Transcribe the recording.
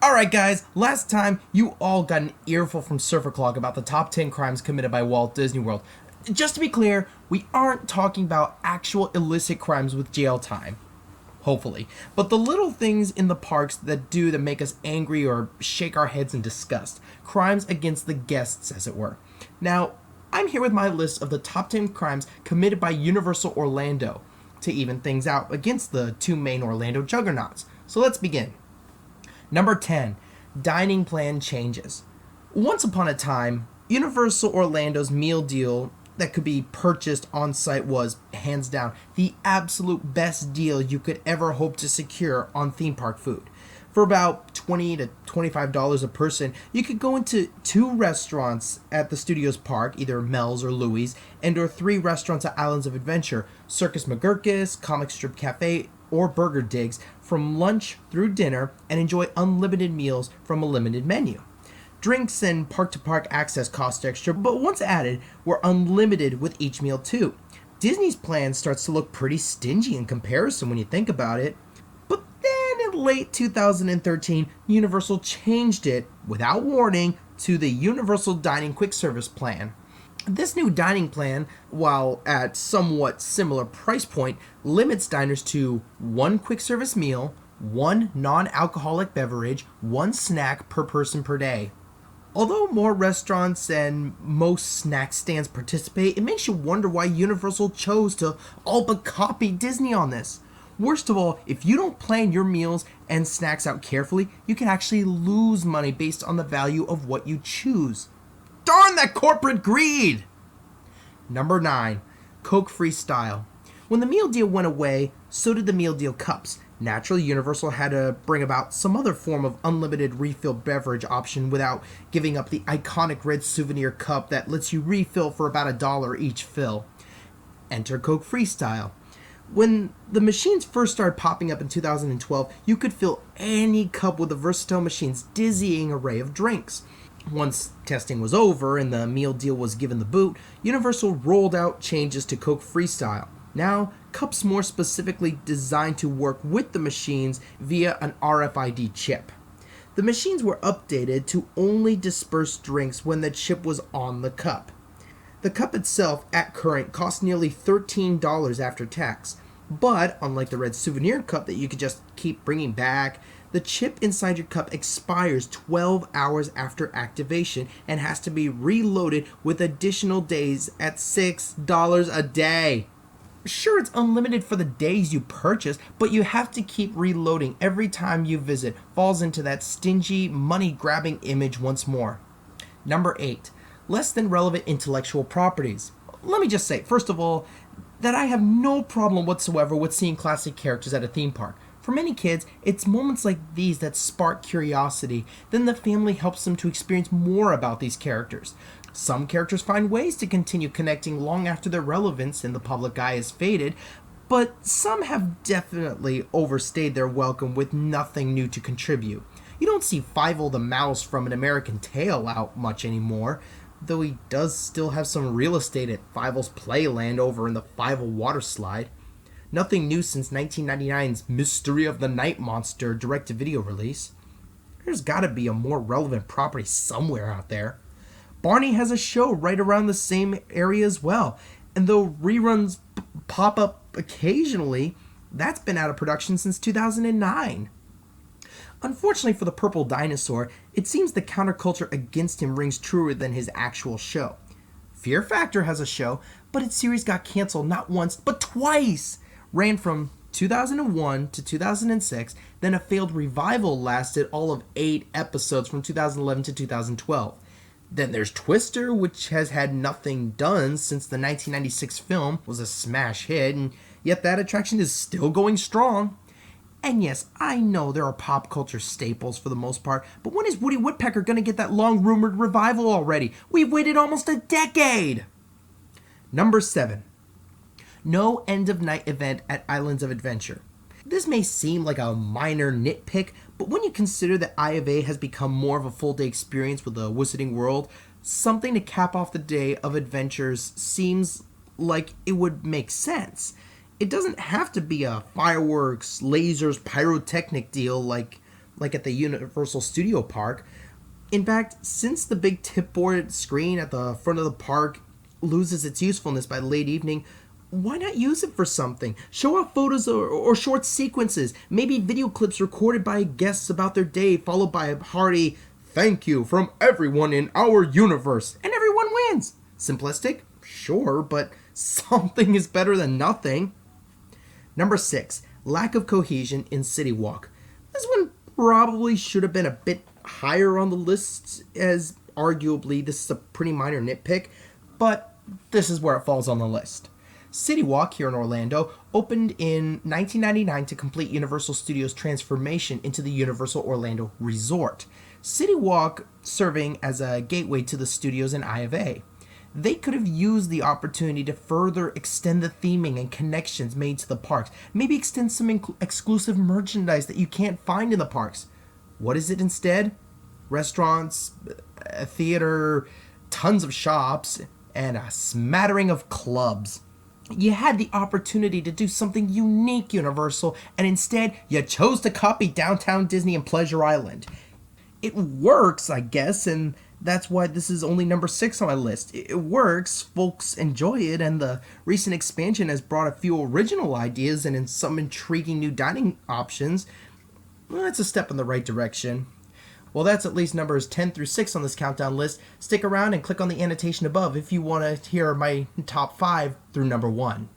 Alright guys, last time you all got an earful from Surfer Clock about the top 10 crimes committed by Walt Disney World. Just to be clear, we aren't talking about actual illicit crimes with jail time. Hopefully. But the little things in the parks that make us angry or shake our heads in disgust. Crimes against the guests, as it were. Now, I'm here with my list of the top 10 crimes committed by Universal Orlando to even things out against the two main Orlando juggernauts. So let's begin. Number 10, dining plan changes. Once upon a time, Universal Orlando's meal deal that could be purchased on site was, hands down, the absolute best deal you could ever hope to secure on theme park food. For about $20 to $25 a person, you could go into 2 restaurants at the Studios Park, either Mel's or Louie's, and or 3 restaurants at Islands of Adventure, Circus McGurkus, Comic Strip Cafe, or Burger Digs, from lunch through dinner, and enjoy unlimited meals from a limited menu. Drinks and park-to-park access cost extra, but once added, were unlimited with each meal too. Disney's plan starts to look pretty stingy in comparison when you think about it. But then in late 2013, Universal changed it, without warning, to the Universal Dining Quick Service plan. This new dining plan, while at somewhat similar price point, limits diners to 1 quick service meal, 1 non-alcoholic beverage, 1 snack per person per day. Although more restaurants and most snack stands participate, it makes you wonder why Universal chose to all but copy Disney on this. Worst of all, if you don't plan your meals and snacks out carefully, you can actually lose money based on the value of what you choose. Darn that corporate greed! Number 9, Coke Freestyle. When the meal deal went away, so did the meal deal cups. Naturally, Universal had to bring about some other form of unlimited refill beverage option without giving up the iconic red souvenir cup that lets you refill for about $1 each fill. Enter Coke Freestyle. When the machines first started popping up in 2012, you could fill any cup with the versatile machine's dizzying array of drinks. Once testing was over and the meal deal was given the boot, Universal rolled out changes to Coke Freestyle. Now, cups more specifically designed to work with the machines via an RFID chip. The machines were updated to only disperse drinks when the chip was on the cup. The cup itself, at current, costs nearly $13 after tax. But, unlike the red souvenir cup that you could just keep bringing back, the chip inside your cup expires 12 hours after activation and has to be reloaded with additional days at $6 a day. Sure, it's unlimited for the days you purchase, but you have to keep reloading every time you visit. Falls into that stingy, money-grabbing image once more. Number 8, less than relevant intellectual properties. Let me just say, first of all, that I have no problem whatsoever with seeing classic characters at a theme park. For many kids, it's moments like these that spark curiosity. Then the family helps them to experience more about these characters. Some characters find ways to continue connecting long after their relevance in the public eye has faded, but some have definitely overstayed their welcome with nothing new to contribute. You don't see Fievel the Mouse from An American Tail out much anymore, though he does still have some real estate at Fievel's Playland over in the Fievel Water Slide. Nothing new since 1999's Mystery of the Night Monster direct-to-video release. There's gotta be a more relevant property somewhere out there. Barney has a show right around the same area as well, and though reruns pop up occasionally, that's been out of production since 2009. Unfortunately for the Purple Dinosaur, it seems the counterculture against him rings truer than his actual show. Fear Factor has a show, but its series got canceled not once, but twice! Ran from 2001 to 2006, then a failed revival lasted all of 8 episodes from 2011 to 2012. Then there's Twister, which has had nothing done since the 1996 film was a smash hit, and yet that attraction is still going strong. And yes, I know there are pop culture staples for the most part, but when is Woody Woodpecker gonna get that long-rumored revival already? We've waited almost a decade! Number 7. No end-of-night event at Islands of Adventure. This may seem like a minor nitpick, but when you consider that I of A has become more of a full-day experience with the Wizarding World, something to cap off the day of adventures seems like it would make sense. It doesn't have to be a fireworks, lasers, pyrotechnic deal like like at the Universal Studio Park. In fact, since the big tipboard screen at the front of the park loses its usefulness by the late evening, why not use it for something? Show off photos or short sequences, maybe video clips recorded by guests about their day, followed by a hearty thank you from everyone in our universe, and everyone wins. Simplistic? Sure, but something is better than nothing. Number 6, lack of cohesion in City Walk. This one probably should have been a bit higher on the list, as arguably this is a pretty minor nitpick, but this is where it falls on the list. City Walk here in Orlando opened in 1999 to complete Universal Studios' transformation into the Universal Orlando Resort. City Walk serving as a gateway to the studios in I of A. They could have used the opportunity to further extend the theming and connections made to the parks. Maybe extend some exclusive merchandise that you can't find in the parks. What is it instead? Restaurants, a theater, tons of shops, and a smattering of clubs. You had the opportunity to do something unique, Universal, and instead you chose to copy Downtown Disney and Pleasure Island. It works, I guess, and that's why this is only number 6 on my list. It works, folks enjoy it, and the recent expansion has brought a few original ideas and in some intriguing new dining options. Well, it's a step in the right direction. Well, that's at least numbers 10 through 6 on this countdown list. Stick around and click on the annotation above if you want to hear my top 5 through number 1.